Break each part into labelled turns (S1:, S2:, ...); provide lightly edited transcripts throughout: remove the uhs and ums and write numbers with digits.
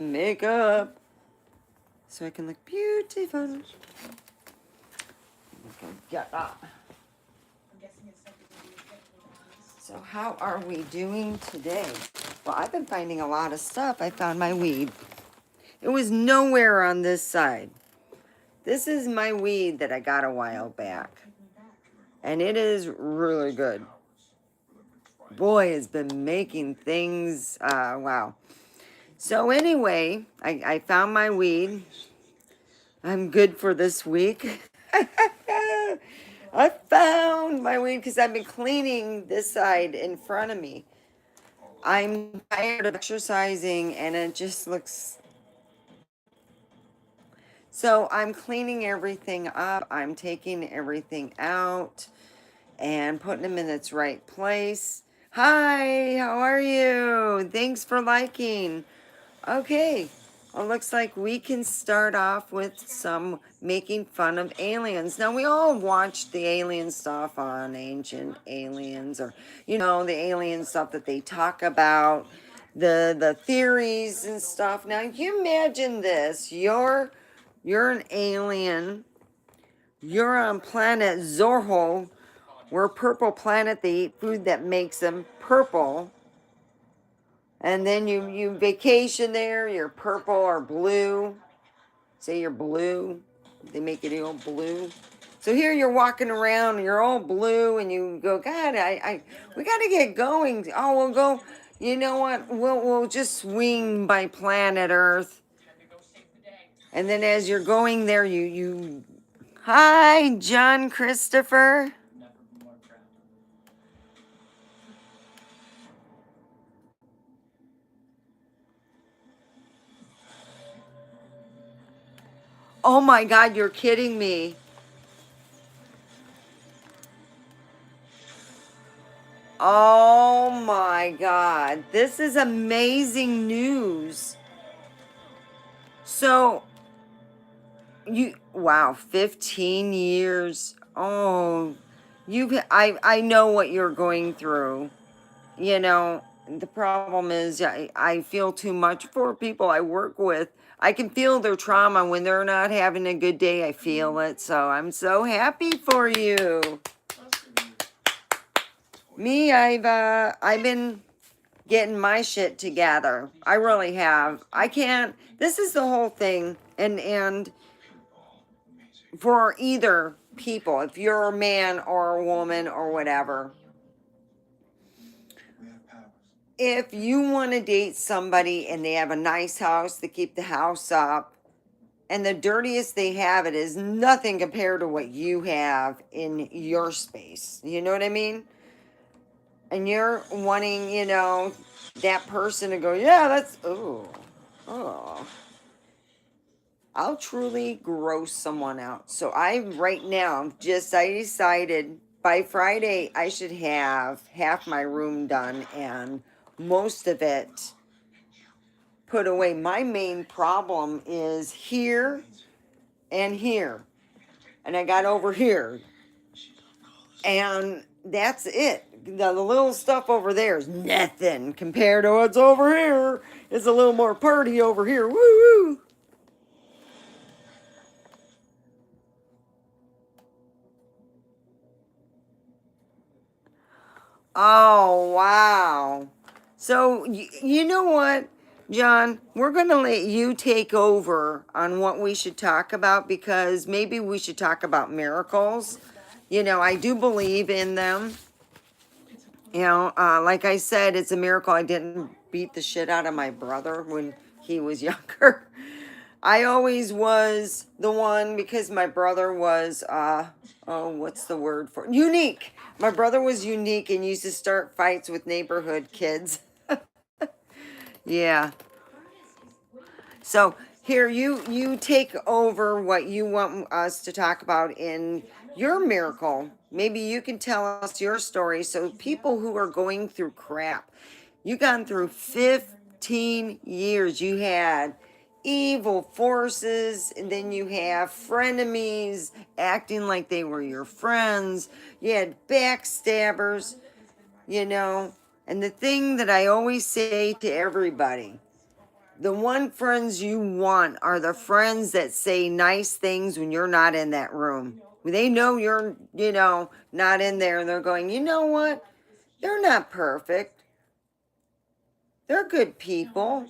S1: makeup so I can look beautiful. Okay, get up. So how are we doing today? Well, I've been finding a lot of stuff. I found my weed. It was nowhere on this side. This is my weed that I got a while back. And it is really good. Boy, has been making things, wow. So anyway, I found my weed. I'm good for this week. I found my weed because I've been cleaning this side in front of me. I'm tired of exercising and it just looks... So I'm cleaning everything up. I'm taking everything out and putting them in its right place. Hi, how are you? Thanks for liking. Okay, well, looks like we can start off with some making fun of aliens. Now, we all watched the alien stuff on Ancient Aliens, or, you know, the alien stuff that they talk about, the theories and stuff. Now, you imagine this. You're an alien. You're on planet Zorho. We're a purple planet. They eat food that makes them purple. And then you vacation there. You're purple or blue. Say you're blue. They make it all blue. So here you're walking around. And you're all blue. And you go, God, we got to get going. Oh, we'll go. You know what? We'll just swing by planet Earth. And then as you're going there, you... Hi, John Christopher. Oh my God, you're kidding me. Oh my God, this is amazing news. So, wow, 15 years. Oh, I know what you're going through. You know, the problem is I feel too much for people I work with. I can feel their trauma when they're not having a good day. I feel it. So I'm so happy for you. Me, I've been getting my shit together. I really have. I can't. This is the whole thing. And for either people, if you're a man or a woman or whatever, if you want to date somebody and they have a nice house, they keep the house up, and the dirtiest they have it is nothing compared to what you have in your space. You know what I mean? And you're wanting, you know, that person to go, yeah, that's, oh. I'll truly gross someone out. So right now, I decided by Friday, I should have half my room done and most of it put away. My main problem is here and here. And I got over here. And that's it. The little stuff over there is nothing compared to what's over here. It's a little more party over here. Woo woo. Oh, wow. So, you know what, John? We're going to let you take over on what we should talk about because maybe we should talk about miracles. You know, I do believe in them. You know, like I said, it's a miracle I didn't beat the shit out of my brother when he was younger. I always was the one because my brother was, what's the word for unique. My brother was unique and used to start fights with neighborhood kids. Yeah. So here, you take over what you want us to talk about in your miracle. Maybe you can tell us your story. So people who are going through crap, you gone through 15 years. You had evil forces, and then you have frenemies acting like they were your friends. You had backstabbers, you know. And the thing that I always say to everybody, The one friends you want are the friends that say nice things when you're not in that room. When they know you're, not in there, and they're going, you know what? They're not perfect. They're good people.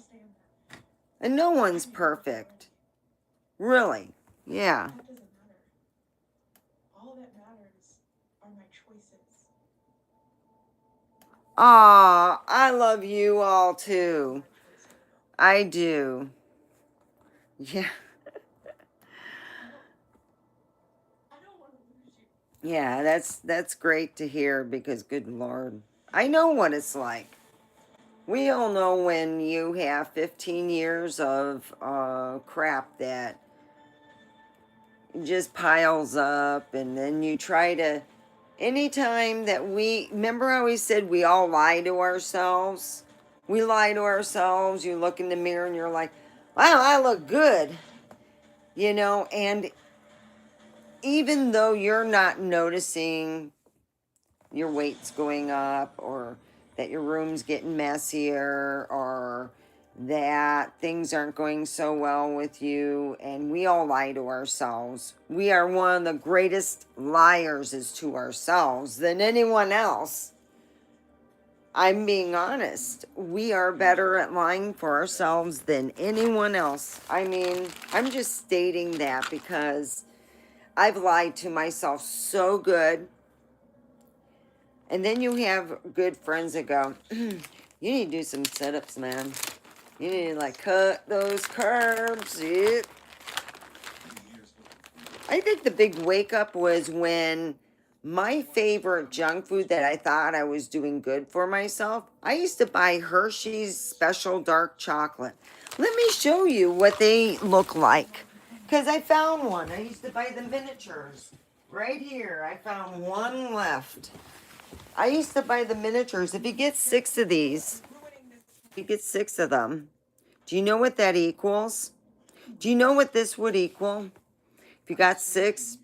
S1: And no one's perfect. Really. Yeah. Aw, I love you all too. I do. Yeah. Yeah, that's great to hear because good Lord, I know what it's like. We all know when you have 15 years of crap that just piles up, and then you try to. Anytime that remember, I always said we all lie to ourselves. We lie to ourselves. You look in the mirror and you're like, wow, I look good, and even though you're not noticing your weight's going up, or that your room's getting messier, or that things aren't going so well with you, and we all lie to ourselves. We are one of the greatest liars is to ourselves than anyone else. I'm being honest. We are better at lying for ourselves than anyone else. I mean, I'm just stating that because I've lied to myself so good. And then you have good friends that go, you need to do some sit-ups, man. You need to, like, cut those carbs. Yeah. I think the big wake-up was when my favorite junk food that I thought I was doing good for myself, I used to buy Hershey's Special Dark Chocolate. Let me show you what they look like. Because I found one. I used to buy the miniatures. Right here, I found one left. I used to buy the miniatures. If you get 6 of these, you get 6 of them. Do you know what that equals? Do you know what this would equal? If you got 6,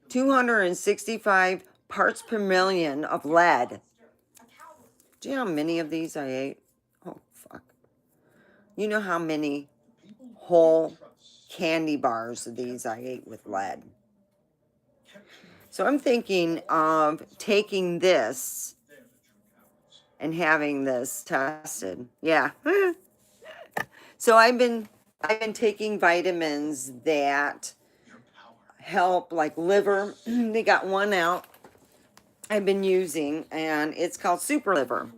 S1: 265 parts per million of lead. Do you know how many of these I ate? Oh, fuck. You know how many whole candy bars of these I ate with lead? So I'm thinking of taking this and having this tested. Yeah. So I've been taking vitamins that help, like liver. They got one out I've been using, and it's called Super Liver.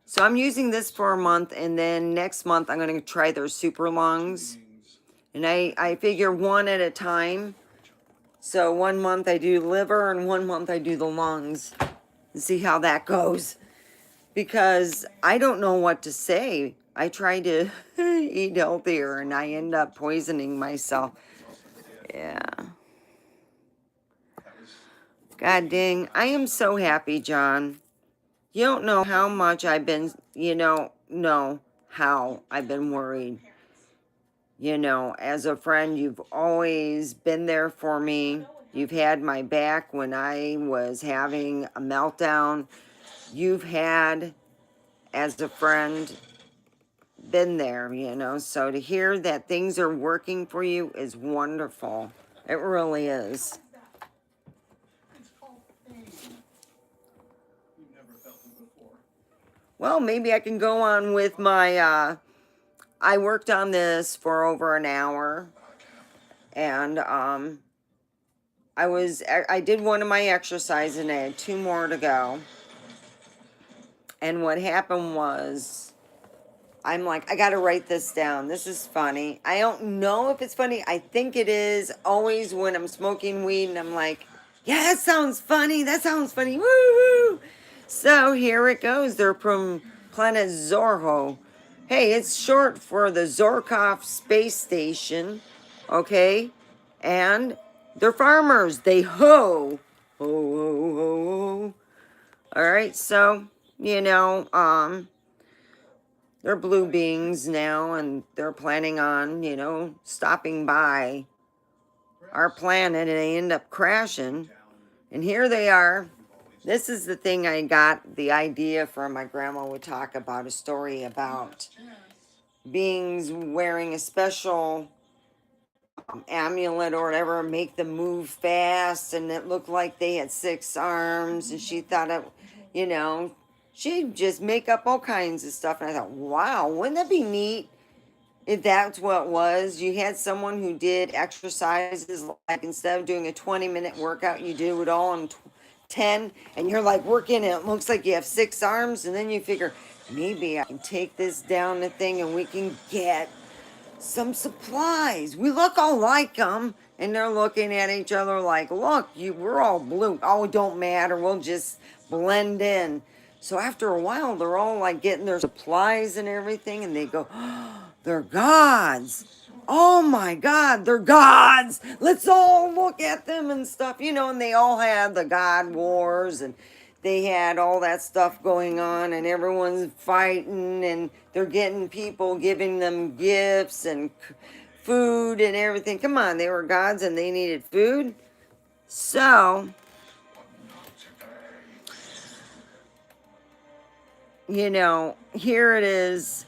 S1: So I'm using this for a month, and then next month I'm going to try their Super Lungs. And I figure one at a time. So 1 month I do liver, and 1 month I do the lungs, and see how that goes. Because I don't know what to say. I try to eat healthier, and I end up poisoning myself. Yeah. God dang. I am so happy, John. You don't know how much I've been, know how I've been worried. As a friend, you've always been there for me. You've had my back when I was having a meltdown. You've had, as a friend, been there, So to hear that things are working for you is wonderful. It really is. Well, maybe I can go on with my, I worked on this for over an hour. And, I did one of my exercises and I had 2 more to go. And what happened was, I'm like, I got to write this down. This is funny. I don't know if it's funny. I think it is always when I'm smoking weed and I'm like, yeah, that sounds funny. That sounds funny. Woo woo. So here it goes. They're from planet Zorho. Hey, it's short for the Zorkov space station. Okay. And they're farmers. They hoe. Ho, ho, ho, ho. All right. So, they're blue beings now, and they're planning on, stopping by our planet, and they end up crashing. And here they are. This is the thing I got the idea from. My grandma would talk about a story about beings wearing a special amulet or whatever, make them move fast, and it looked like they had 6 arms, and she thought it, you know, she'd just make up all kinds of stuff, and I thought, wow, wouldn't that be neat if that's what it was? You had someone who did exercises, like instead of doing a 20-minute workout, you do it all in 10, and you're like working, and it looks like you have 6 arms, and then you figure, maybe I can take this down the thing and we can get some supplies. We look all like them, and they're looking at each other like, look, we're all blue. Oh, it don't matter. We'll just blend in. So after a while, they're all like getting their supplies and everything, and they go, oh, they're gods. Oh my God, they're gods. Let's all look at them and stuff, and they all had the God Wars, and they had all that stuff going on, and everyone's fighting, and they're getting people giving them gifts and food and everything. Come on, they were gods and they needed food. So, here it is.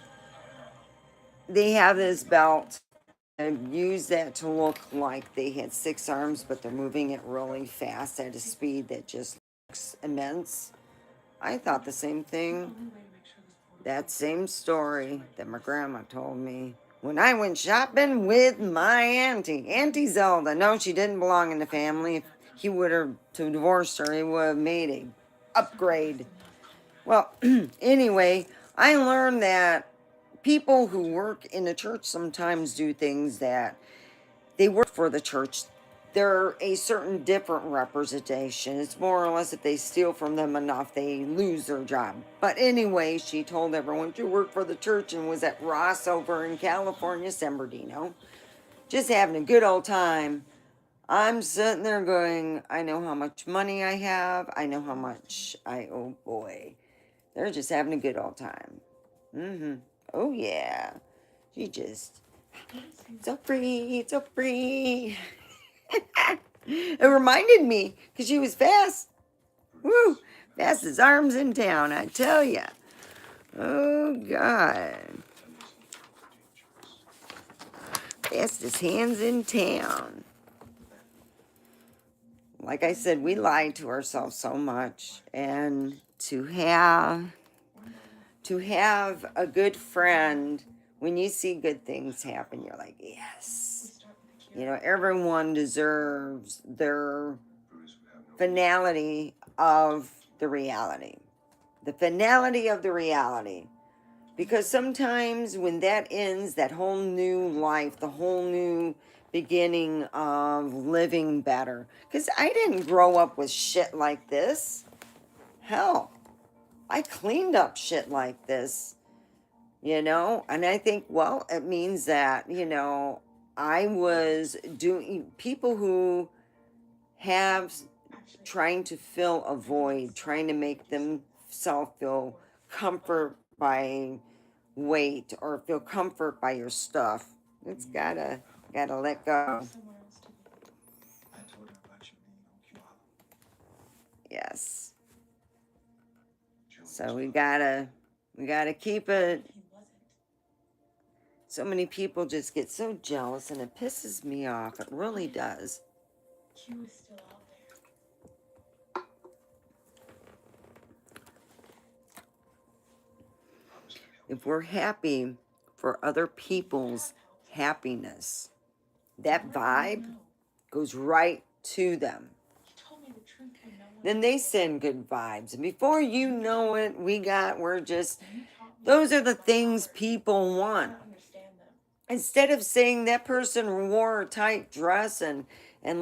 S1: They have this belt and use that to look like they had 6 arms, but they're moving it really fast at a speed that just looks immense. I thought the same thing. That same story that my grandma told me when I went shopping with my auntie, Auntie Zelda. No, she didn't belong in the family. If he would have to divorce her, he would have made a upgrade. Well, anyway, I learned that people who work in the church sometimes do things that they work for the church. They're a certain different representation. It's more or less if they steal from them enough, they lose their job. But anyway, she told everyone to work for the church and was at Ross over in California, San Bernardino, just having a good old time. I'm sitting there going, I know how much money I have. I know how much oh boy. They're just having a good old time. Oh yeah. She just, so free, so free. It reminded me, because she was fast. Woo! Fastest arms in town, I tell ya. Oh, God. Fastest hands in town. Like I said, we lie to ourselves so much. And to have a good friend, when you see good things happen, you're like, yes. Everyone deserves their finality of the reality. The finality of the reality. Because sometimes when that ends, that whole new life, the whole new beginning of living better. Because I didn't grow up with shit like this. Hell, I cleaned up shit like this. And I think, well, it means that, I was doing, people who have trying to fill a void, trying to make themselves feel comfort by weight or feel comfort by your stuff. It's gotta let go. Yes. So we gotta keep it. So many people just get so jealous, and it pisses me off. It really does. If we're happy for other people's happiness, that vibe goes right to them. Then they send good vibes. And before you know it, those are the things people want. Instead of saying that person wore a tight dress and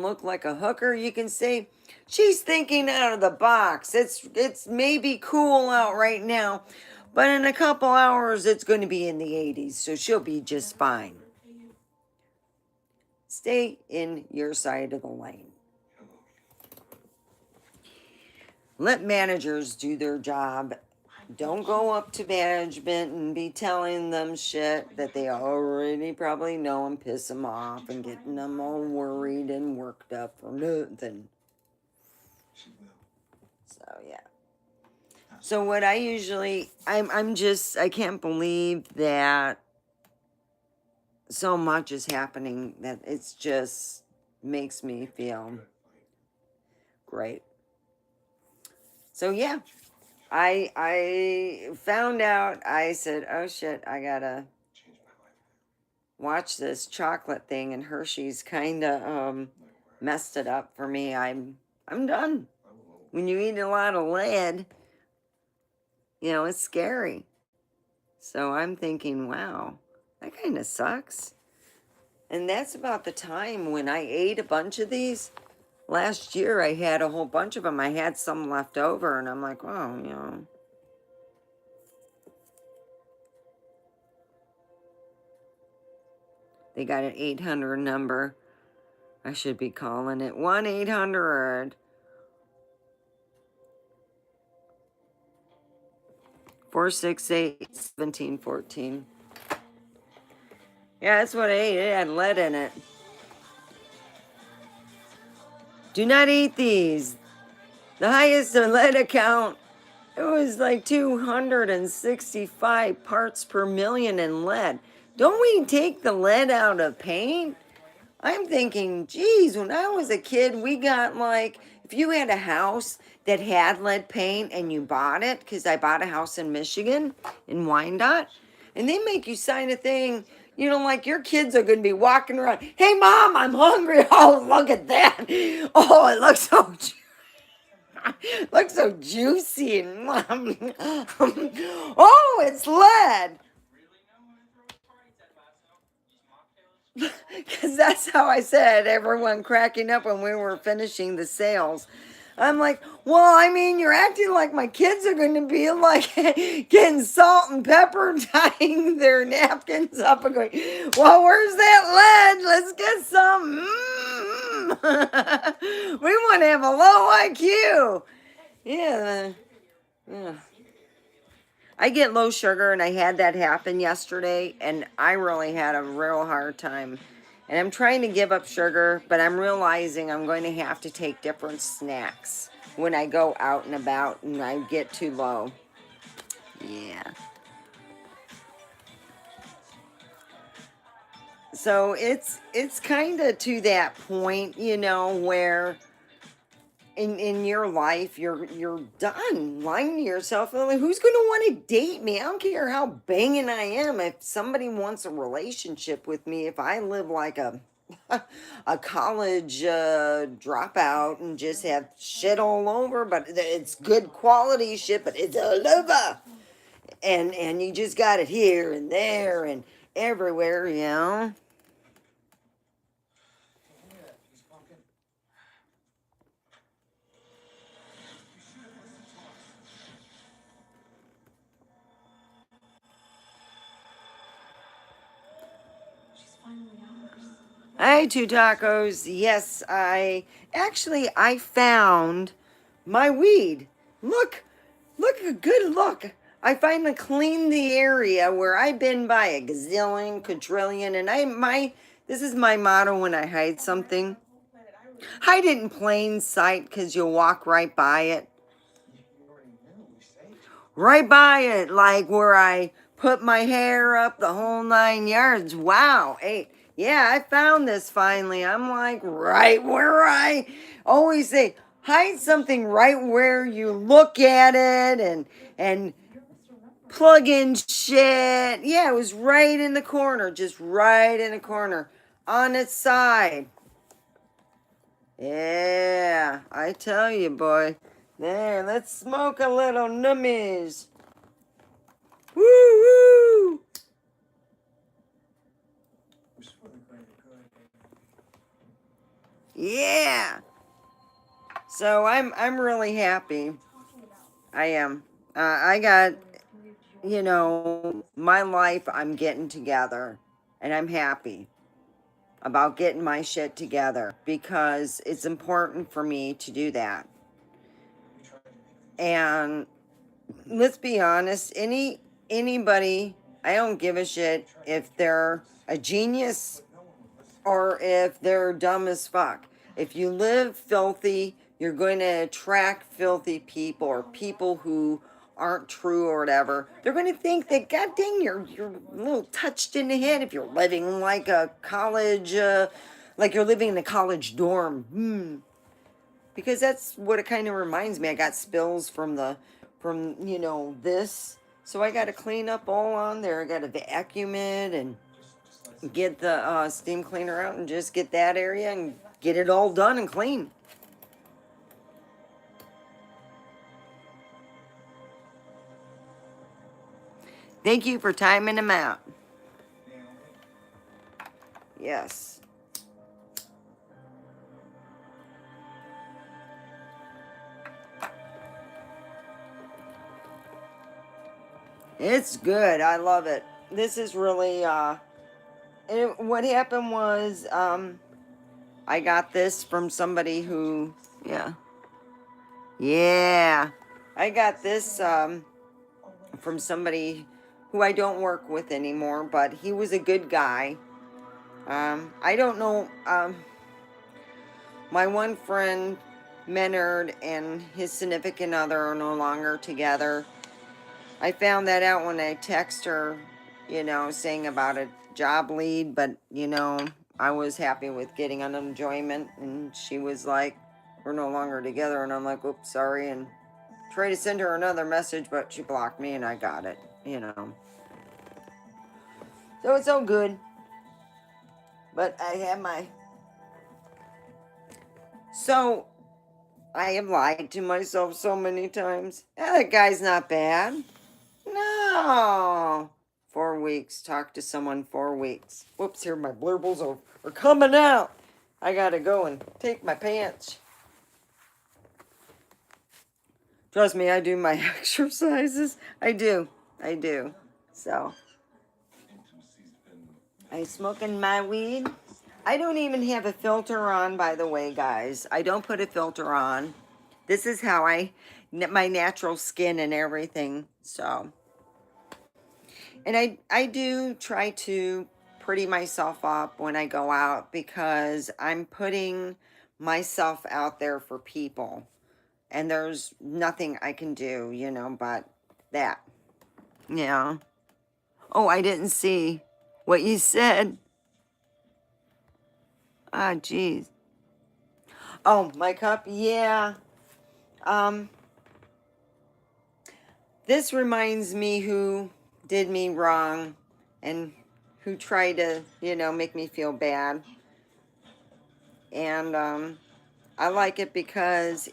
S1: looked like a hooker, you can say, she's thinking out of the box. It's maybe cool out right now, but in a couple hours it's going to be in the 80s, so she'll be just fine. Stay in your side of the lane. Let managers do their job. Don't go up to management and be telling them shit that they already probably know and piss them off and getting them all worried and worked up for nothing. So, yeah. So what I usually, I can't believe that so much is happening that it's just makes me feel great. So yeah, I found out. I said, "Oh shit, I gotta watch this chocolate thing," and Hershey's kind of messed it up for me. I'm done. When you eat a lot of lead, it's scary. So I'm thinking, wow, that kind of sucks. And that's about the time when I ate a bunch of these. Last year, I had a whole bunch of them. I had some left over, and I'm like, oh. They got an 800 number. I should be calling it 1-800 468-1714. Yeah, that's what I ate. It had lead in it. Do not eat these. The highest lead account, it was like 265 parts per million in lead. Don't we take the lead out of paint? I'm thinking, geez, when I was a kid, we got like, if you had a house that had lead paint and you bought it, because I bought a house in Michigan, in Wyandotte, and they make you sign a thing, like your kids are going to be walking around, hey, Mom, I'm hungry. Oh, look at that. Oh, it looks so looks so juicy and oh, it's lead. Because that's how I said, everyone cracking up when we were finishing the sales. I'm like, well, I mean, you're acting like my kids are going to be like getting salt and pepper, tying their napkins up and going, well, where's that lead? Let's get some. We want to have a low IQ. Yeah. Yeah. I get low sugar, and I had that happen yesterday, and I really had a real hard time. And I'm trying to give up sugar, but I'm realizing I'm going to have to take different snacks when I go out and about and I get too low. Yeah. So it's kind of to that point, where in your life you're done lying to yourself. Like, who's going to want to date me? I don't care how banging I am. If somebody wants a relationship with me, if I live like a a college dropout and just have shit all over, but it's good quality shit, but it's all over, and you just got it here and there and everywhere. Hey, two tacos. Yes, I found my weed. Look, a good look. I finally cleaned the area where I've been by a gazillion, quadrillion, and this is my motto when I hide something. Hide it in plain sight, because you'll walk right by it. Right by it, like where I put my hair up, the whole 9 yards. Wow. Hey, yeah, I found this finally. I'm like right where I always say, hide something right where you look at it and plug in shit. Yeah, it was right in the corner, just right in the corner on its side. Yeah, I tell you, boy. There, let's smoke a little nummies. Woo woo! Yeah. So I'm really happy. I am. I got, my life I'm getting together, and I'm happy about getting my shit together because it's important for me to do that. And let's be honest, anybody, I don't give a shit if they're a genius or if they're dumb as fuck. If you live filthy, you're going to attract filthy people or people who aren't true or whatever, they're going to think that, God dang, you're a little touched in the head if you're living like a college, like you're living in a college dorm. Because that's what it kind of reminds me. I got spills from this. So I got to clean up all on there. I got to vacuum it and get the steam cleaner out and just get that area and get it all done and clean. Thank you for timing them out. Yes. It's good. I love it. This is really, what happened was, I got this from somebody who, yeah. I got this, from somebody who I don't work with anymore, but he was a good guy. I don't know, my one friend, Menard, and his significant other are no longer together. I found that out when I text her, saying about a job lead, but, I was happy with getting unemployment, and she was like, we're no longer together, and I'm like, oops, sorry, and tried to send her another message, but she blocked me, and I got it, So it's all good. But I have So, I have lied to myself so many times. That guy's not bad. No. 4 weeks. Talk to someone 4 weeks. Whoops, here my blurbles are coming out. I gotta go and take my pants. Trust me, I do my exercises. I do. So, I'm smoking my weed. I don't even have a filter on, by the way, guys. I don't put a filter on. This is how my natural skin and everything. So, and I do try to pretty myself up when I go out because I'm putting myself out there for people. And there's nothing I can do, but that. Yeah. Oh, I didn't see what you said. Ah, geez. Oh, my cup? Yeah. This reminds me who did me wrong and who tried to, make me feel bad. And, I like it because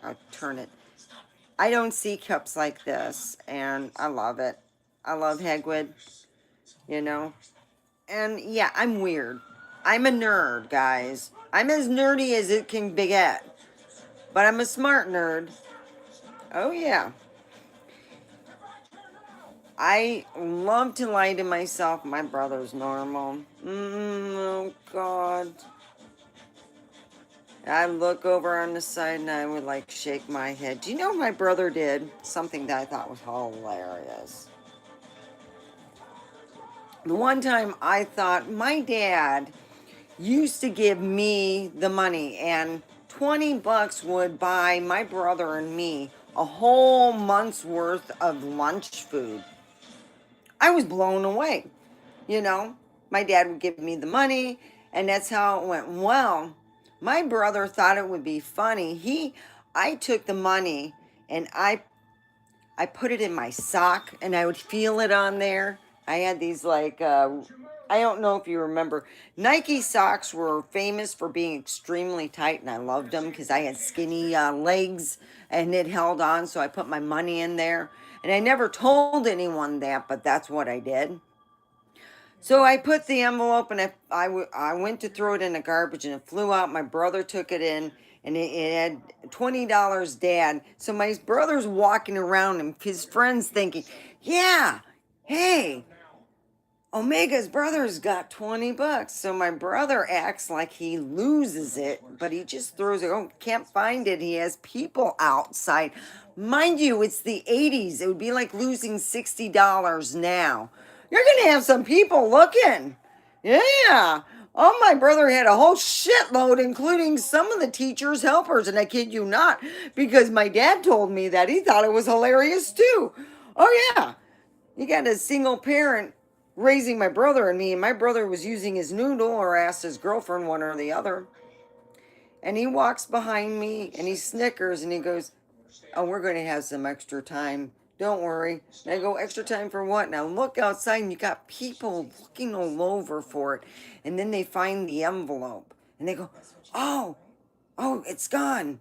S1: I'll turn it. I don't see cups like this, and I love it. I love Hegwood, And, yeah, I'm weird. I'm a nerd, guys. I'm as nerdy as it can be get. But I'm a smart nerd. Oh, yeah. I love to lie to myself. My brother's normal. Oh, God. I look over on the side and I would like shake my head. Do you know what my brother did? Something that I thought was hilarious. The one time I thought my dad used to give me the money, and $20 would buy my brother and me a whole month's worth of lunch food. I was blown away. My dad would give me the money, and that's how it went. Well, my brother thought it would be funny. I took the money and I put it in my sock, and I would feel it on there. I had these I don't know if you remember, Nike socks were famous for being extremely tight, and I loved them because I had skinny legs and it held on, so I put my money in there. And I never told anyone that, but that's what I did. So I put the envelope, and I went to throw it in the garbage, and it flew out. My brother took it in, and it had $20, Dad. So my brother's walking around, and his friends thinking, yeah, hey, Omega's brother's got $20. So my brother acts like he loses it, but he just throws it. Oh, can't find it. He has people outside. Mind you, it's the 80s. It would be like losing $60 now. You're going to have some people looking. Yeah. Oh, my brother had a whole shitload, including some of the teachers' helpers, and I kid you not, because my dad told me that he thought it was hilarious too. Oh, yeah. You got a single parent raising my brother and me, and my brother was using his noodle or asked his girlfriend, one or the other. And he walks behind me and he snickers and he goes, "Oh, we're going to have some extra time. Don't worry." And I go, "Extra time for what?" Now look outside and you got people looking all over for it. And then they find the envelope and they go, "Oh, oh, it's gone."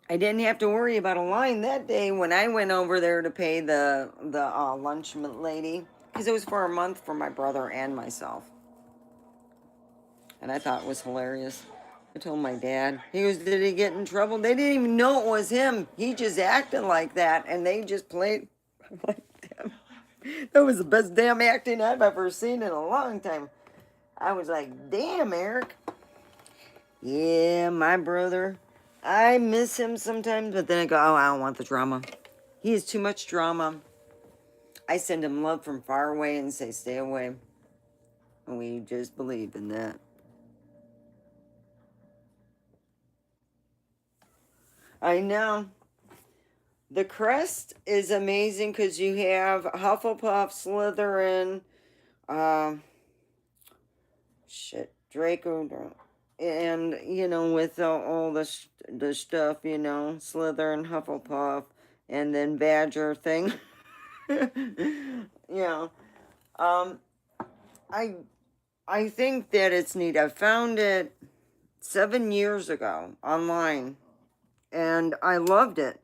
S1: I didn't have to worry about a line that day when I went over there to pay the lunch lady, because it was for a month for my brother and myself, and I thought it was hilarious. I told my dad. He goes, "Did he get in trouble?" They didn't even know it was him. He just acted like that, and they just played. I'm like, damn, that was the best damn acting I've ever seen in a long time. I was like, "Damn, Eric." Yeah, my brother. I miss him sometimes, but then I go, "Oh, I don't want the drama. He has too much drama." I send him love from far away and say, "Stay away." And we just believe in that. I know. The crest is amazing because you have Hufflepuff, Slytherin, uh, Draco, and, with all the stuff, Slytherin, Hufflepuff, and then Badger thing. Yeah. Um, I I think that it's neat. I found it 7 years ago online, and I loved it.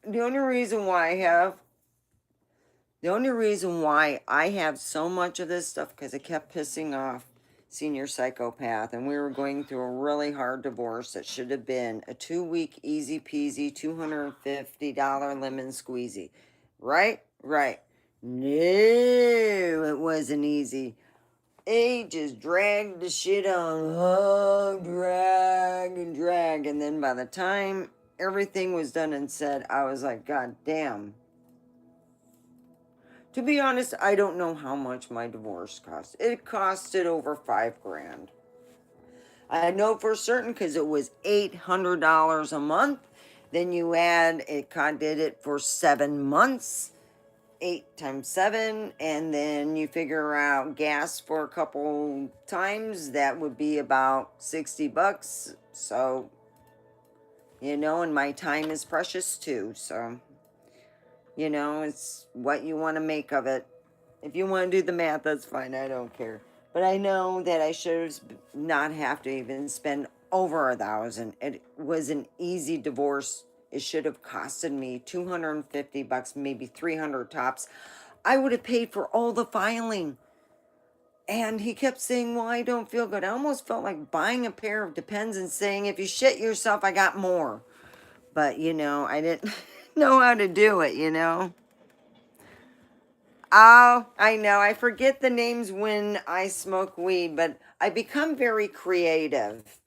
S1: The only reason why I have, the only reason why I have so much of this stuff, because it kept pissing off senior psychopath, and we were going through a really hard divorce that should have been a 2 week easy peasy $250 lemon squeezy. Right? Right. No, it wasn't easy. He just dragged the shit on, drag and drag. And then by the time everything was done and said, I was like, God damn. To be honest, I don't know how much my divorce cost. It costed over $5,000. I know for certain because it was $800 a month. Then you add, did it for 7 months. 8 times 7, and then you figure out gas for a couple times, that would be about $60. So, and my time is precious too. So, it's what you want to make of it. If you want to do the math, that's fine. I don't care. But I know that I should not have to even spend over $1,000. It was an easy divorce. It should have costed me $250, maybe 300 tops. I would have paid for all the filing. And he kept saying, "Well, I don't feel good." I almost felt like buying a pair of Depends and saying, "If you shit yourself, I got more." But, I didn't know how to do it. Oh, I know. I forget the names when I smoke weed, but I become very creative.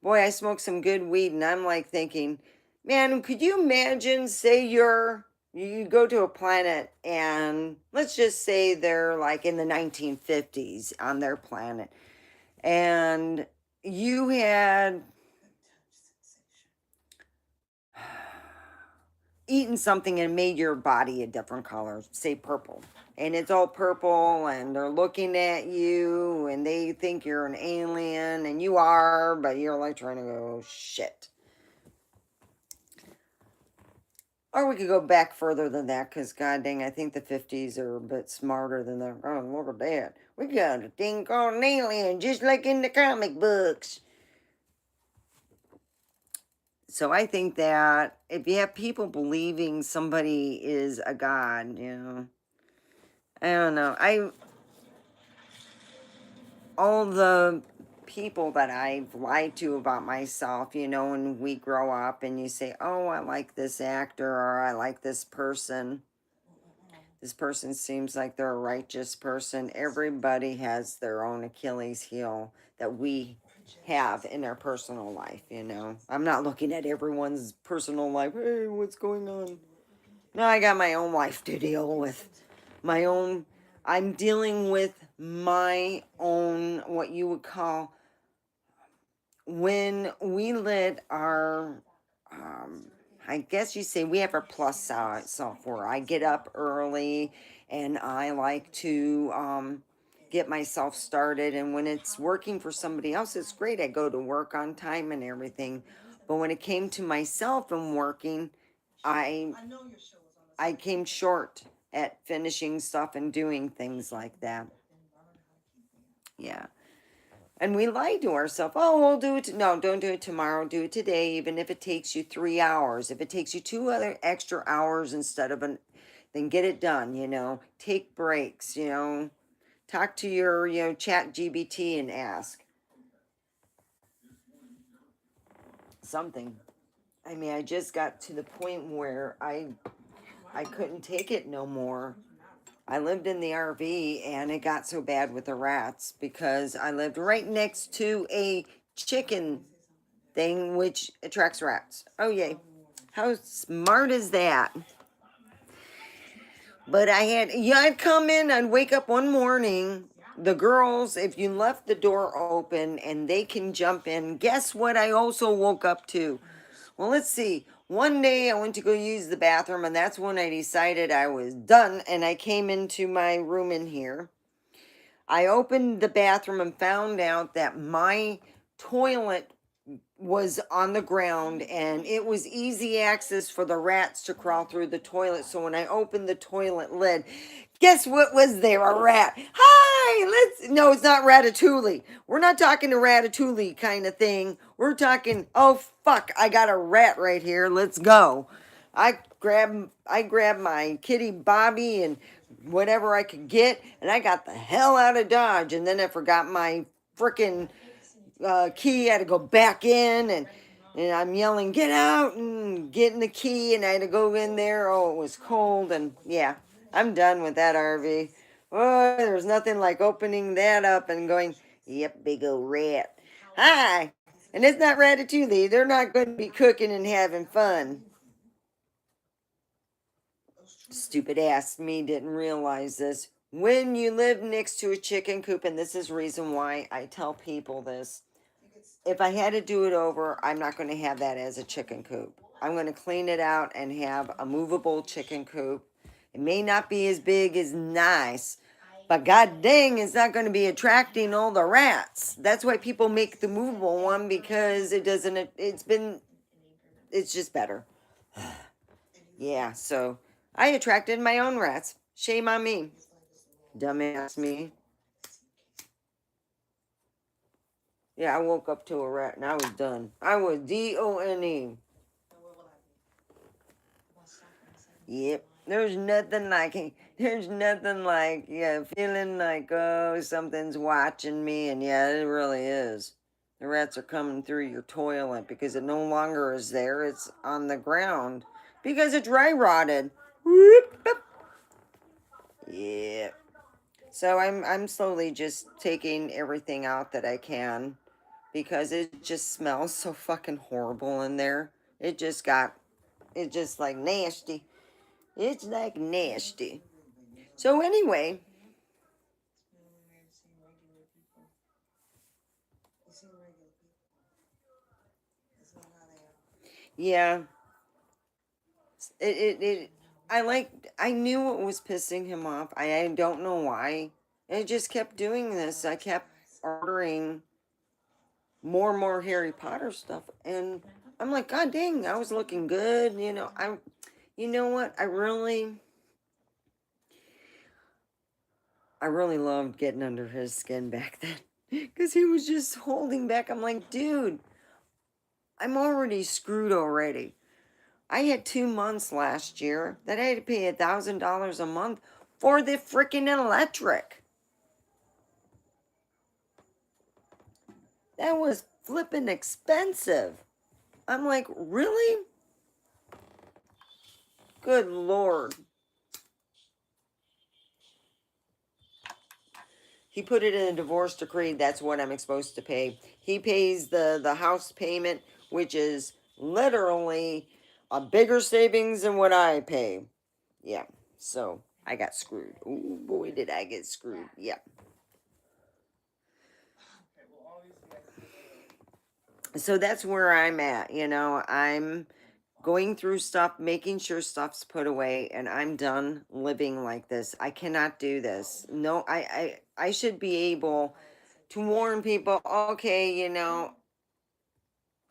S1: Boy, I smoke some good weed, and I'm like thinking, man, could you imagine, say you go to a planet, and let's just say they're like in the 1950s on their planet, and you had eaten something and made your body a different color, say purple. And it's all purple, and they're looking at you, and they think you're an alien, and you are, but you're like trying to go, shit. Or we could go back further than that, because god dang, I think the 50s are a bit smarter than the, oh, look at that. We got a thing called an alien, just like in the comic books. So I think that if you have people believing somebody is a god, I don't know. All the people that I've lied to about myself, when we grow up and you say, "Oh, I like this actor," or "I like this person. This person seems like they're a righteous person." Everybody has their own Achilles heel that we have in their personal life, I'm not looking at everyone's personal life. Hey, what's going on? No, I got my own life to deal with. My own, I'm dealing with my own, what you would call, when we lit our, um, I guess you say we have our plus software. I get up early and I like to get myself started. And when it's working for somebody else, it's great. I go to work on time and everything. But when it came to myself and working, I I came short at finishing stuff and doing things like that. Yeah. And we lie to ourselves. Oh, we'll do it. No, don't do it tomorrow. Do it today, even if it takes you 3 hours. If it takes you 2 other extra hours instead of then get it done, Take breaks. Talk to your, chat GBT and ask something. I mean, I just got to the point where I couldn't take it no more. I lived in the RV and it got so bad with the rats because I lived right next to a chicken thing which attracts rats. Oh, yay. How smart is that? But I'd come in, I'd wake up one morning. The girls, if you left the door open and they can jump in, guess what I also woke up to? Well, let's see. One day I went to go use the bathroom, and that's when I decided I was done, and I came into my room in here. I opened the bathroom and found out that my toilet was on the ground and it was easy access for the rats to crawl through the toilet. So when I opened the toilet lid, guess what was there? A rat. Hi, no, it's not Ratatouille. We're not talking to Ratatouille kind of thing. We're talking, oh fuck, I got a rat right here. Let's go. I grabbed my kitty Bobby and whatever I could get, and I got the hell out of Dodge. And then I forgot my frickin' key. I had to go back in, and I'm yelling, get out and getting the key. And I had to go in there. Oh, it was cold. And yeah, I'm done with that RV. Oh, there's nothing like opening that up and going, yep, big old rat. Hi. And it's not Ratatouille. They're not going to be cooking and having fun. Stupid ass me didn't realize this. When you live next to a chicken coop, and this is reason why I tell people this, if I had to do it over, I'm not going to have that as a chicken coop. I'm going to clean it out and have a movable chicken coop. It may not be as big as nice, but god dang, it's not going to be attracting all the rats. That's why people make the movable one, because it's just better. Yeah, so I attracted my own rats. Shame on me. Dumbass me. Yeah, I woke up to a rat and I was done. I was DONE. Yep. There's nothing like, yeah, feeling like, oh, something's watching me. And yeah, it really is. The rats are coming through your toilet because it no longer is there. It's on the ground because it's dry rotted. Whoop, boop. Yeah. So I'm slowly just taking everything out that I can because it just smells so fucking horrible in there. It's just like nasty. It's like nasty. So anyway, yeah, it I knew what was pissing him off. I don't know why. I just kept doing this. I kept ordering more and more Harry Potter stuff, and I'm like, God dang, I was looking good. You know what? I really loved getting under his skin back then because he was just holding back. I'm like, dude, I'm already screwed already. I had 2 months last year that I had to pay $1,000 a month for the freaking electric. That was flippin' expensive. I'm like, really? Good Lord. he put it in a divorce decree. That's what I'm supposed to pay. He pays the house payment, which is literally a bigger savings than what I pay. Yeah. So I got screwed. Oh boy, did I get screwed. Yeah. So that's where I'm at. I'm going through stuff, making sure stuff's put away, and I'm done living like this. I cannot do this. No, I should be able to warn people, okay,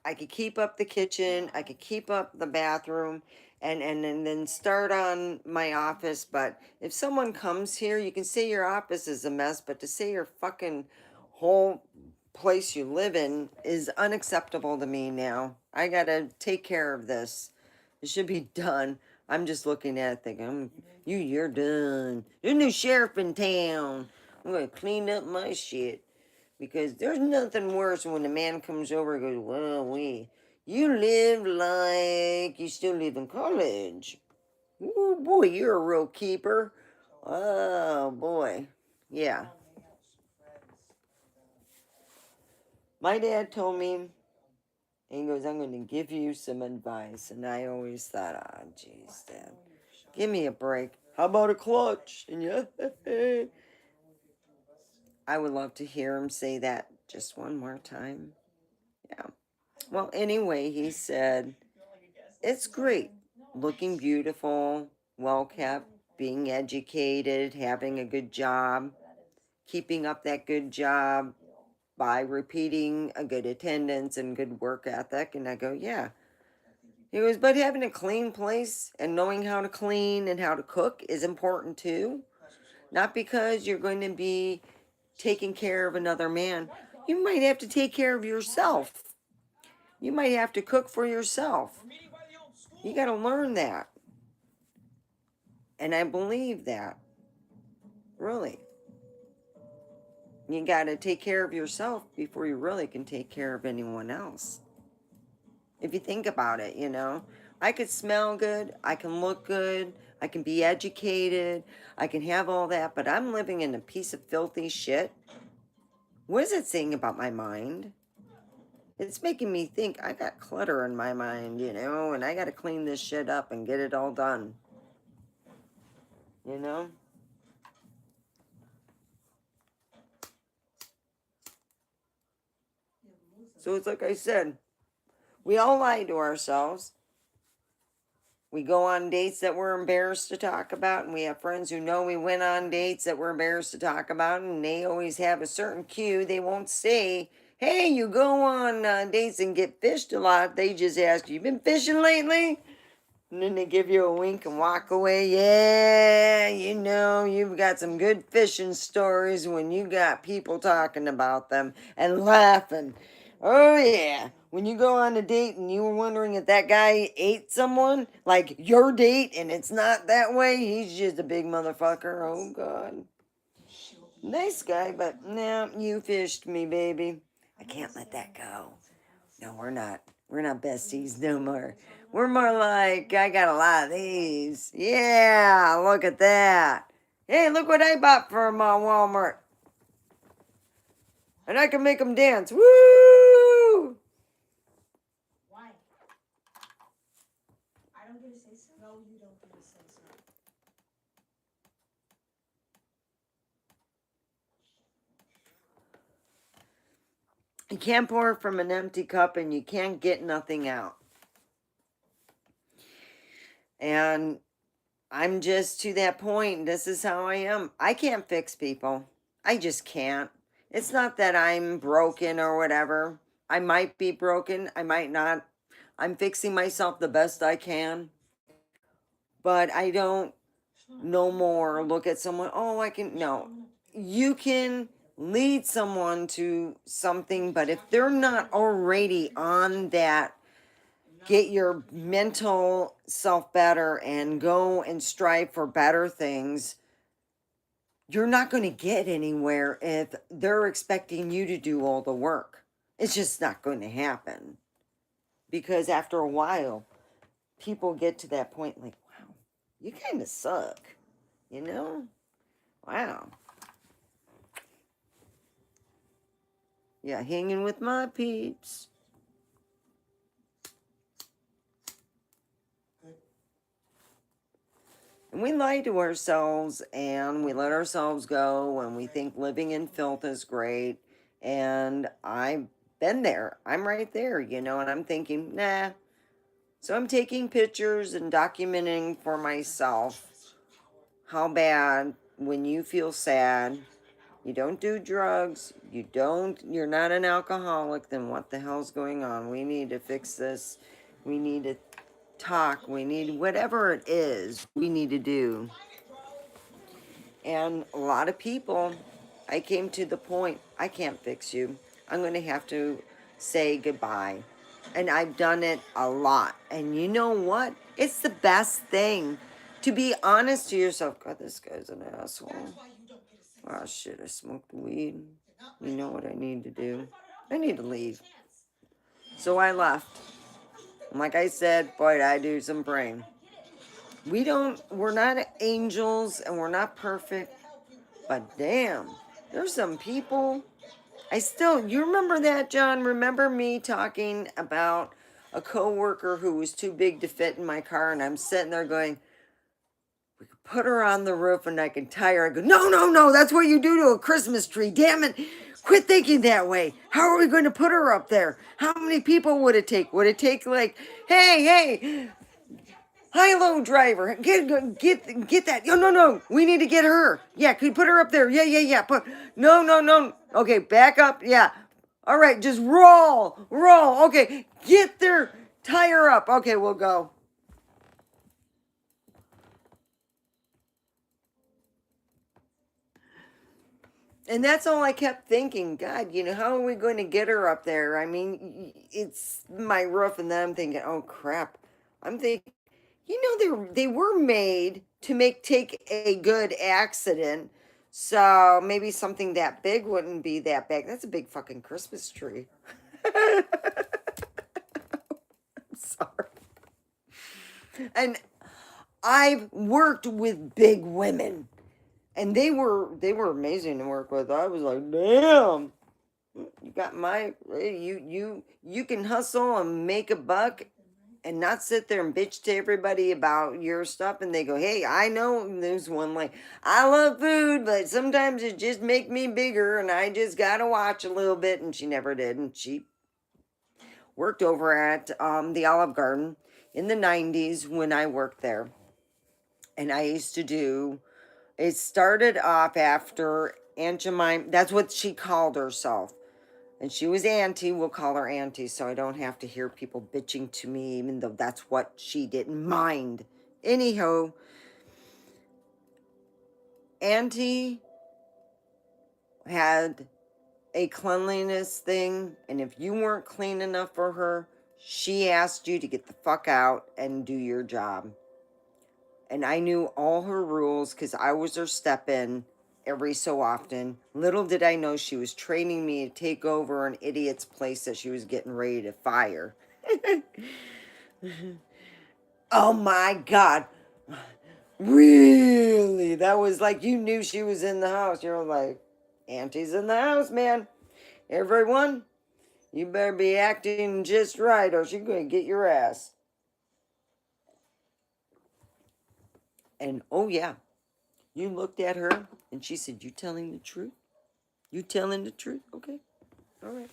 S1: I could keep up the kitchen, I could keep up the bathroom, and then start on my office. But if someone comes here, you can say your office is a mess, but to say your fucking whole place you live in is unacceptable to me now. I gotta take care of this. It should be done. I'm just looking at it thinking, you're done. There's a new sheriff in town. I'm gonna clean up my shit. Because there's nothing worse when a man comes over and goes, well, you live like you still live in college. Oh boy, you're a real keeper. Oh boy. Yeah. My dad told me, and he goes, I'm going to give you some advice. And I always thought, oh, jeez, Dad, give me a break. How about a clutch? And yeah, I would love to hear him say that just one more time. Yeah. Well, anyway, he said, it's great. Looking beautiful, well kept, being educated, having a good job, keeping up that good job by repeating a good attendance and good work ethic. And I go, yeah. He goes, but having a clean place and knowing how to clean and how to cook is important too. Not because you're going to be taking care of another man. You might have to take care of yourself. You might have to cook for yourself. You got to learn that. And I believe that. Really. You got to take care of yourself before you really can take care of anyone else. If you think about it, I could smell good, I can look good, I can be educated, I can have all that, but I'm living in a piece of filthy shit. What is it saying about my mind? It's making me think I got clutter in my mind, and I got to clean this shit up and get it all done. You know? So it's like I said, we all lie to ourselves. We go on dates that we're embarrassed to talk about, and we have friends who know we went on dates that we're embarrassed to talk about, and they always have a certain cue. They won't say, hey, you go on dates and get fished a lot. They just ask, you been fishing lately? And then they give you a wink and walk away. Yeah, you've got some good fishing stories when you got people talking about them and laughing. Oh, yeah. When you go on a date and you were wondering if that guy ate someone, like your date, and it's not that way, he's just a big motherfucker. Oh, God. Nice guy, but no, you fished me, baby. I can't let that go. No, we're not. We're not besties no more. We're more like, I got a lot of these. Yeah, look at that. Hey, look what I bought from Walmart. And I can make them dance. Woo! Why? I don't get to say so? No, you don't get to say so. You can't pour from an empty cup and you can't get nothing out. And I'm just to that point. This is how I am. I can't fix people. I just can't. It's not that I'm broken or whatever. I might be broken. I might not. I'm fixing myself the best I can. But I don't no more look at someone, oh, I can. No. You can lead someone to something, but if they're not already on that, get your mental self better and go and strive for better things, you're not going to get anywhere if they're expecting you to do all the work. It's just not going to happen. Because after a while, people get to that point like, wow, you kind of suck. Wow. Yeah, hanging with my peeps. And we lie to ourselves and we let ourselves go when we think living in filth is great. And I've been there. I'm right there, you know, and I'm thinking, nah. So I'm taking pictures and documenting for myself how bad when you feel sad, you don't do drugs, you're not an alcoholic, then what the hell's going on? We need to fix this. We need to talk. We need whatever it is we need to do. And a lot of people, I came to the point, I can't fix you. I'm going to have to say goodbye. And I've done it a lot. And you know what? It's the best thing to be honest to yourself. God, this guy's an asshole. Oh, shit, I smoked weed. You know what I need to do? I need to leave. So I left. And like I said, boy, did I do some praying. We're not angels and we're not perfect. But damn, there's some people. You remember that, John? Remember me talking about a coworker who was too big to fit in my car, and I'm sitting there going, we could put her on the roof and I can tie her. I go, no, no, no, that's what you do to a Christmas tree. Damn it. Quit thinking that way. How are we going to put her up there? How many people would it take? Would it take like, hey, high-low driver, get that. No, no, no. We need to get her. Yeah, can you put her up there? Yeah, yeah, yeah. No, no, no. Okay, back up. Yeah. All right, just roll. Okay, get there. Tie her up. Okay, we'll go. And that's all I kept thinking. God, how are we going to get her up there? I mean, it's my roof, and then I'm thinking, oh crap. I'm thinking, they were made to take a good accident. So maybe something that big wouldn't be that big. That's a big fucking Christmas tree. I'm sorry. And I've worked with big women. And they were amazing to work with. I was like, damn, you got you can hustle and make a buck and not sit there and bitch to everybody about your stuff. And they go, hey, I know there's one like, I love food, but sometimes it just make me bigger and I just gotta watch a little bit. And she never did. And she worked over at the Olive Garden in the 90s when I worked there. And I used to do. It started off after Aunt Jemima, that's what she called herself. And she was Auntie, we'll call her Auntie, so I don't have to hear people bitching to me, even though that's what she didn't mind. Anyhow, Auntie had a cleanliness thing, and if you weren't clean enough for her, she asked you to get the fuck out and do your job. And I knew all her rules because I was her step-in every so often. Little did I know she was training me to take over an idiot's place that she was getting ready to fire. Oh my God. Really? That was like you knew she was in the house. You were like, Auntie's in the house, man. Everyone, you better be acting just right or she's going to get your ass. And oh yeah, you looked at her and she said, you telling the truth? You telling the truth? Okay. All right.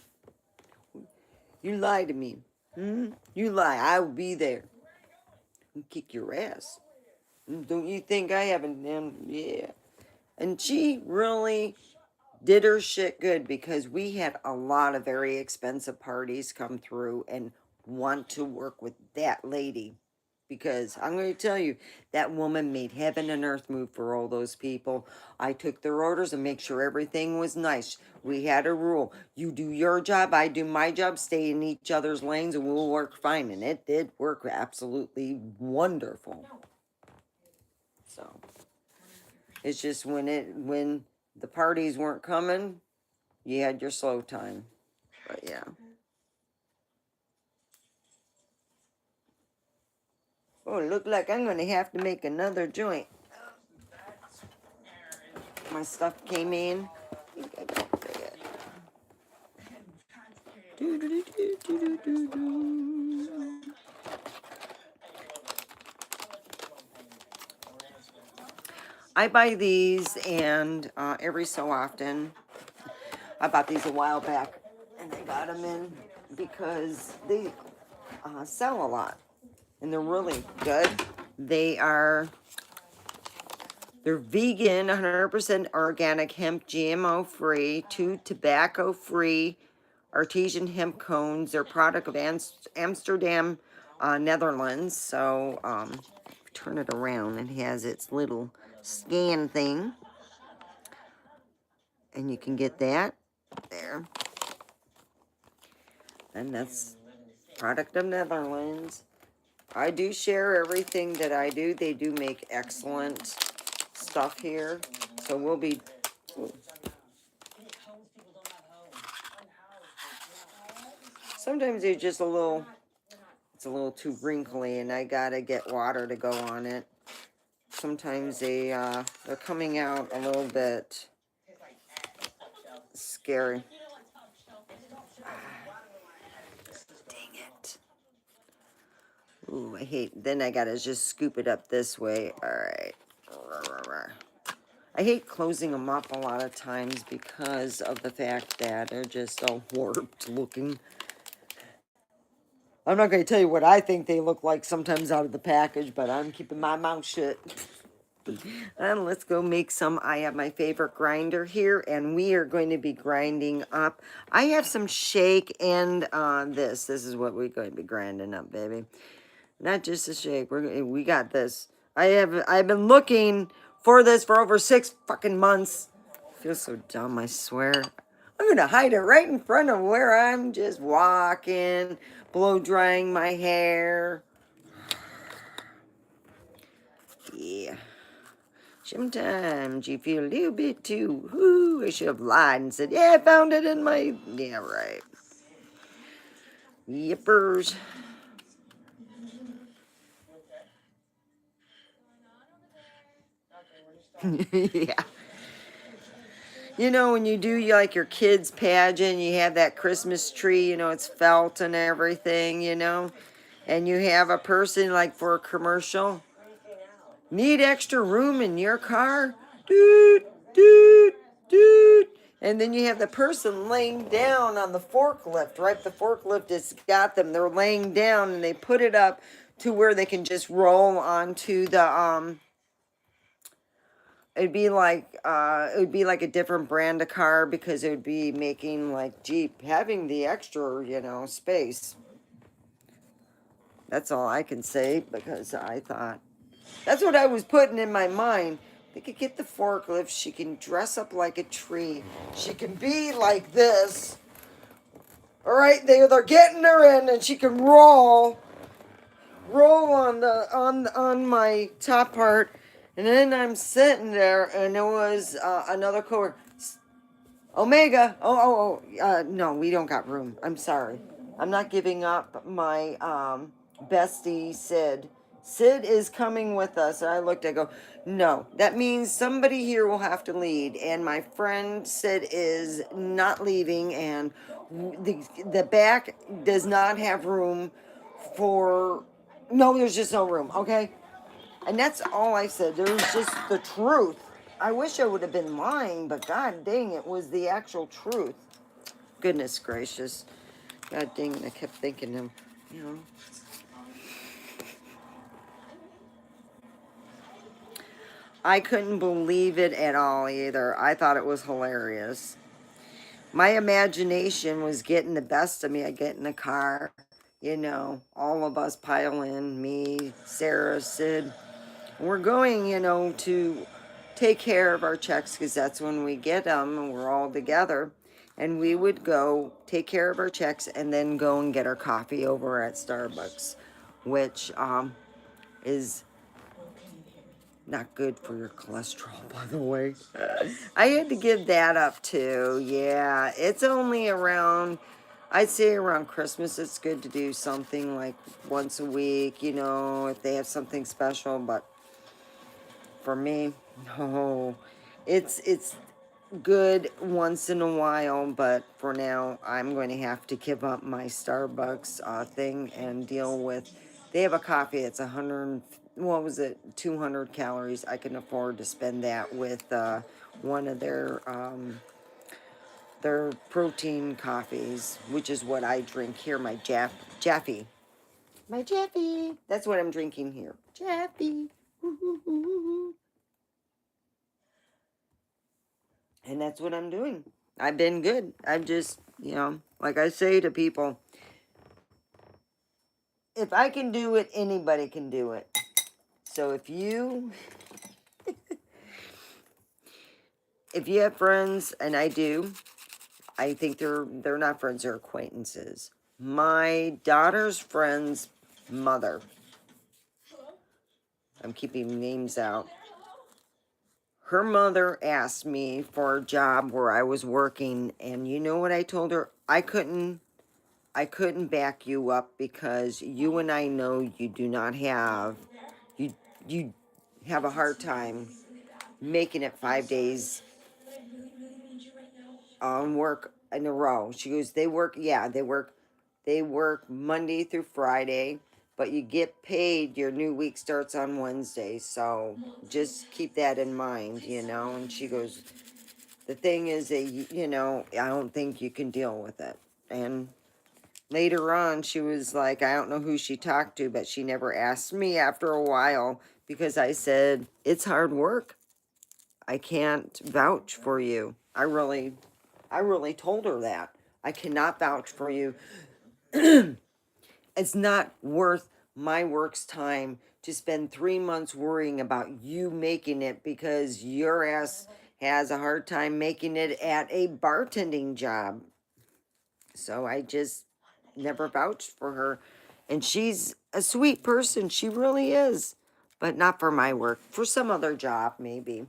S1: You lie to me. You lie. I will be there. And kick your ass. Don't you think I haven't? Yeah. And she really did her shit good because we had a lot of very expensive parties come through and want to work with that lady. Because I'm going to tell you, that woman made heaven and earth move for all those people. I took their orders and make sure everything was nice. We had a rule. You do your job, I do my job, stay in each other's lanes, and we'll work fine. And it did work absolutely wonderful. So, it's just when the parties weren't coming, you had your slow time. But yeah. Oh, it looked like I'm going to have to make another joint. My stuff came in. I think I got that. I buy these, and every so often, I bought these a while back, and I got them in because they sell a lot, and they're really good. They're vegan, 100% organic hemp, GMO free, 2 tobacco free artesian hemp cones. They're product of Amsterdam, Netherlands. So turn it around, it has its little scan thing, and you can get that there. And that's product of Netherlands. I do share everything that I do. They do make excellent stuff here. So we'll be... Ooh. Sometimes they're just it's a little too wrinkly, and I gotta get water to go on it. Sometimes they're coming out a little bit scary. Dang it. Ooh, I hate, then I gotta just scoop it up this way. All right. I hate closing them up a lot of times because of the fact that they're just so warped looking. I'm not going to tell you what I think they look like sometimes out of the package, but I'm keeping my mouth shut. And let's go make some. I have my favorite grinder here, and we are going to be grinding up. I have some shake and this. This is what we're going to be grinding up, baby. Not just a shake. We got this. I've been looking for this for over 6 fucking months. I feel so dumb, I swear. I'm going to hide it right in front of where I'm just walking, blow drying my hair. Yeah. Sometimes you feel a little bit too, whoo, I should have lied and said, yeah, I found it in my, yeah, right. Yippers. Yeah. You know, when you do like your kids' pageant, you have that Christmas tree, you know, it's felt and everything, you know, and you have a person like for a commercial. Need extra room in your car? Doot, doot, doot. And then you have the person laying down on the forklift, right? The forklift has got them. They're laying down, and they put it up to where they can just roll onto the, it'd be like a different brand of car, because it would be making like Jeep having the extra, you know, space. That's all I can say, because I thought, that's what I was putting in my mind. They could get the forklift. She can dress up like a tree. She can be like this. All right, they're getting her in, and she can roll on the on my top part, and then I'm sitting there, and there was another coworker. Omega. No, we don't got room. I'm sorry. I'm not giving up my bestie, Sid. Sid is coming with us. And I looked, I go, no, that means somebody here will have to lead. And my friend Sid is not leaving, and the back does not have room for, no, there's just no room, okay? And that's all I said. There was just the truth. I wish I would have been lying, but god dang, it was the actual truth. Goodness gracious. God dang it, I kept thinking of, you know. I couldn't believe it at all either. I thought it was hilarious. My imagination was getting the best of me. I get in the car, you know, all of us pile in, me, Sarah, Sid. We're going, you know, to take care of our checks, because that's when we get them and we're all together. And we would go take care of our checks and then go and get our coffee over at Starbucks, which is not good for your cholesterol, by the way. I had to give that up too. Yeah, it's only around, I'd say around Christmas, it's good to do something like once a week, you know, if they have something special. But for me, no, it's good once in a while, but for now, I'm going to have to give up my Starbucks thing and deal with. They have a coffee that's 100, what was it, 200 calories. I can afford to spend that with one of their protein coffees, which is what I drink here. My Jaffe, my Jaffe. That's what I'm drinking here. Jaffe. And that's what I'm doing. I've been good. I've just, like I say to people, if I can do it, anybody can do it. So if you have friends, and I do, I think they're not friends, they're acquaintances. My daughter's friend's mother, I'm keeping names out. Her mother asked me for a job where I was working, and you know what I told her? I couldn't back you up because you and I know you do not have, you have a hard time making it 5 days on work in a row. She goes, they work Monday through Friday, but you get paid, your new week starts on Wednesday. So just keep that in mind, And she goes, the thing is that, I don't think you can deal with it. And later on, she was like, I don't know who she talked to, but she never asked me after a while because I said, it's hard work. I can't vouch for you. I really told her that. I cannot vouch for you. It's not worth my work's time to spend 3 months worrying about you making it because your ass has a hard time making it at a bartending job. So I just never vouched for her. And she's a sweet person. She really is. But not for my work. For some other job, maybe.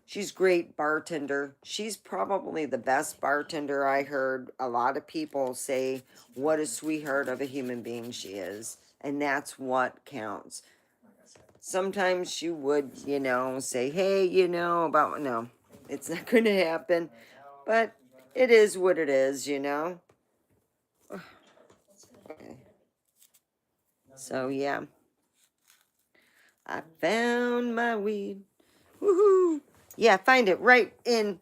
S1: She's great bartender. She's probably the best bartender I heard. A lot of people say what a sweetheart of a human being she is. And that's what counts. Sometimes she would, say, hey, about, no, it's not going to happen. But it is what it is. Okay. So, yeah. I found my weed. Woohoo! Yeah, find it right in.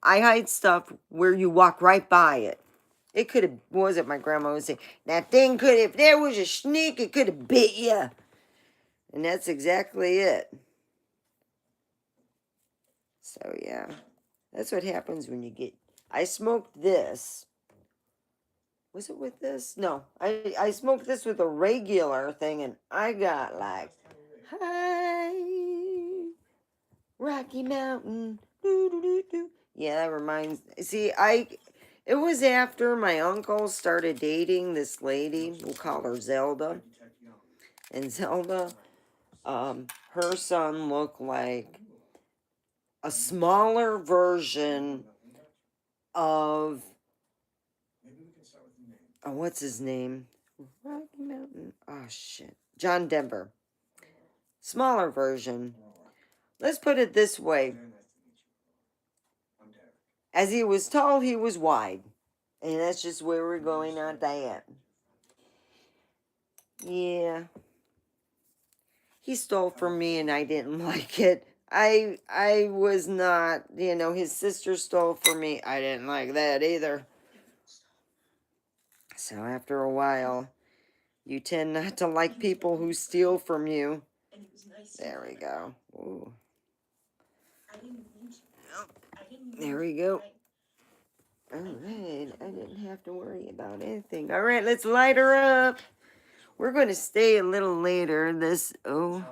S1: I hide stuff where you walk right by it. It could have, what was it my grandma would say? That thing could, if there was a snake, it could have bit you. And that's exactly it. So, yeah. That's what happens when you get, I smoked this. Was it with this? No. I smoked this with a regular thing, and I got like, high Rocky Mountain. Doo, doo, doo, doo. Yeah, that reminds. See, it was after my uncle started dating this lady. We'll call her Zelda. And Zelda, her son looked like a smaller version of. Oh, what's his name? Rocky Mountain. Oh shit, John Denver. Smaller version. Let's put it this way. As he was tall, he was wide. And that's just where we're going on that. Yeah. He stole from me and I didn't like it. I was not, his sister stole from me. I didn't like that either. So after a while, you tend not to like people who steal from you. There we go. Ooh. There we go. All right, I didn't have to worry about anything. All right, let's light her up. We're going to stay a little later. From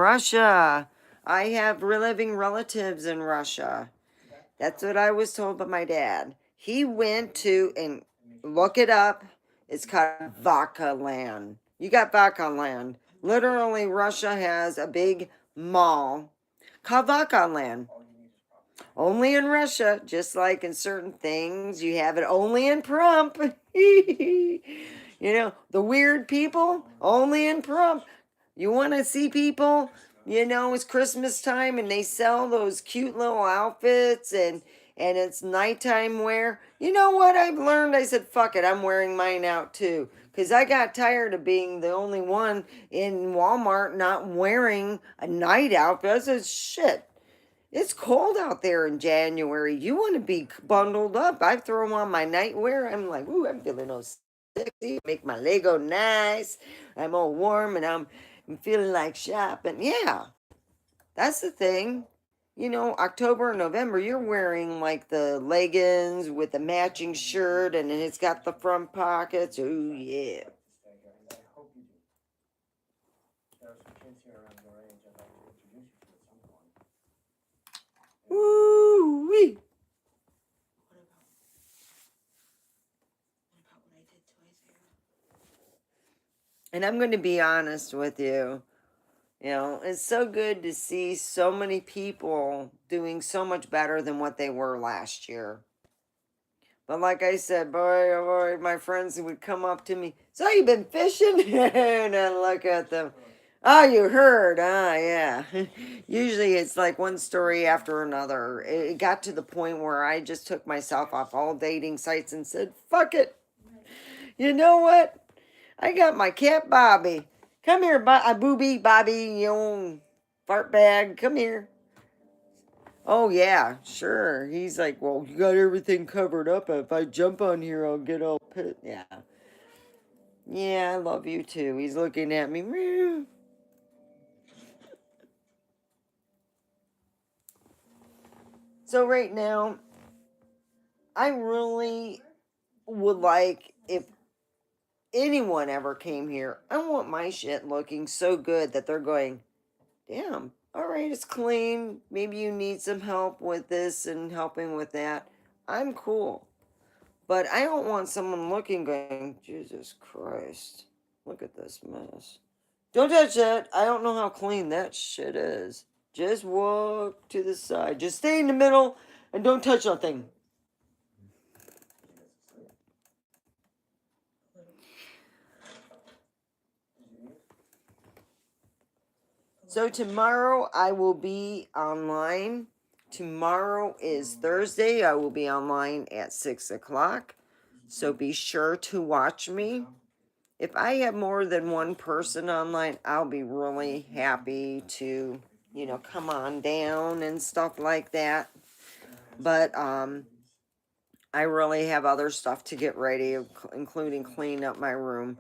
S1: Russia. I have living relatives in Russia. That's what I was told by my dad. He went to, and look it up, it's called Vodka Land. You got Vodka Land. Literally, Russia has a big mall called Vodka Land. Only in Russia, just like in certain things, you have it only in Prump. The weird people, only in Prump. You want to see people You know, it's Christmas time and they sell those cute little outfits and it's nighttime wear. You know what I've learned? I said, fuck it, I'm wearing mine out too. Because I got tired of being the only one in Walmart not wearing a night outfit. I said, shit, it's cold out there in January. You want to be bundled up. I throw on my nightwear. I'm like, ooh, I'm feeling all sexy. Make my Lego nice. I'm all warm and I'm feeling like shopping. Yeah, that's the thing. You know, October and November, you're wearing like the leggings with the matching shirt and it's got the front pockets. Ooh, yeah. Woo wee. And I'm going to be honest with you. You know, it's so good to see so many people doing so much better than what they were last year. But like I said, boy, oh boy, my friends would come up to me, so you been fishing? And I look at them. Oh, you heard? Ah, yeah. Usually it's like one story after another. It got to the point where I just took myself off all dating sites and said, fuck it. You know what? I got my cat Bobby. Come here, Booby, Bobby, you know, fart bag. Come here. Oh, yeah, sure. He's like, well, you got everything covered up. If I jump on here, I'll get all pissed. Yeah. Yeah, I love you too. He's looking at me. Meow. So, right now, I really would like if anyone ever came here, I want my shit looking so good that they're going, damn, all right, it's clean. Maybe you need some help with this and helping with that. I'm cool. But I don't want someone looking going, Jesus Christ, look at this mess. Don't touch that. I don't know how clean that shit is. Just walk to the side. Just stay in the middle and don't touch nothing. So tomorrow I will be online. Tomorrow is Thursday. I will be online at 6 o'clock. So be sure to watch me. If I have more than one person online, I'll be really happy to, you know, come on down and stuff like that. But I really have other stuff to get ready, including cleaning up my room.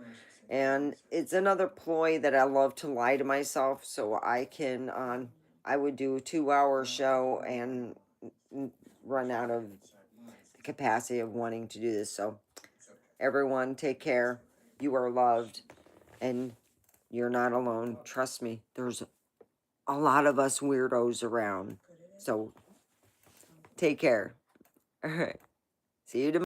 S1: And it's another ploy that I love to lie to myself so I can, I would do a 2 hour show and run out of the capacity of wanting to do this. So, everyone, take care. You are loved and you're not alone. Trust me, there's a lot of us weirdos around. So, take care. All right. See you tomorrow.